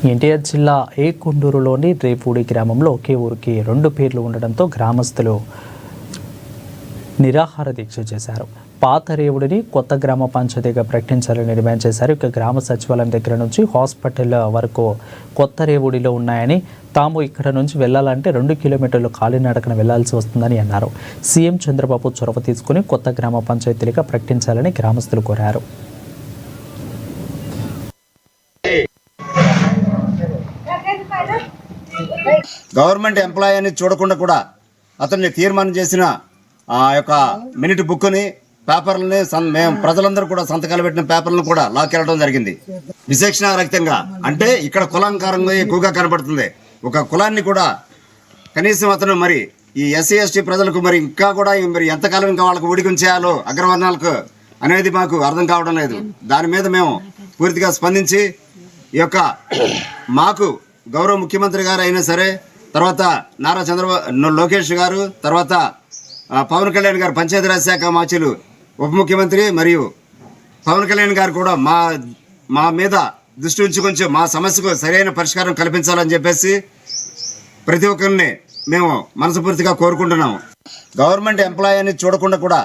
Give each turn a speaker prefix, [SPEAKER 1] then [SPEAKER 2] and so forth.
[SPEAKER 1] ఎన్టీఆర్ జిల్లా కొండూరులోని రేపూడి గ్రామంలో ఒకే ఊరికి 2 పేర్లు ఉండడంతో గ్రామస్తులు నిరాహార దీక్ష చేశారు. పాత రేవుడిని కొత్త గ్రామ పంచాయతీగా ప్రకటించాలని డిమాండ్ చేశారు. ఇక గ్రామ సచివాలయం దగ్గర నుంచి హాస్పిటల్ వరకు కొత్త రేవుడిలో ఉన్నాయని, తాము ఇక్కడ నుంచి వెళ్లాలంటే 2 కిలోమీటర్లు కాలినడకన వెళ్లాల్సి వస్తుందని అన్నారు. సీఎం చంద్రబాబు చొరవ తీసుకుని కొత్త గ్రామ పంచాయతీలుగా ప్రకటించాలని గ్రామస్తులు కోరారు.
[SPEAKER 2] గవర్నమెంట్ ఎంప్లాయీ అని చూడకుండా కూడా అతన్ని తీర్మానం చేసిన ఆ యొక్క మినిట్ బుక్ని పేపర్లని మేము ప్రజలందరూ కూడా సంతకాలు పెట్టిన పేపర్లను కూడా లాక్కెళ్ళడం జరిగింది. విచక్షణారహితంగా, అంటే ఇక్కడ కులాంకారంగా ఎక్కువగా కనబడుతుంది. ఒక కులాన్ని కూడా కనీసం అతను మరి ఈ ఎస్సీ ఎస్టీ ప్రజలకు మరి ఇంకా కూడా మరి ఎంతకాలం ఇంకా వాళ్ళకు ఉడికం చేయాలో అగ్రవర్ణాలకు అనేది మాకు అర్థం కావడం లేదు. దాని మీద మేము పూర్తిగా స్పందించి ఈ యొక్క మాకు గౌరవ ముఖ్యమంత్రి గారు అయినా సరే, తర్వాత నారా చంద్రబాబు లోకేష్ గారు, తర్వాత పవన్ కళ్యాణ్ గారు పంచాయతీరాజ్ శాఖ మాచులు ఉప ముఖ్యమంత్రి మరియు పవన్ కళ్యాణ్ గారు కూడా మా మీద దృష్టి ఉంచి కొంచెం మా సమస్యకు సరైన పరిష్కారం కల్పించాలని చెప్పేసి ప్రతి ఒక్కరిని మేము మనస్ఫూర్తిగా కోరుకుంటున్నాము. గవర్నమెంట్ ఎంప్లాయీ అని చూడకుండా కూడా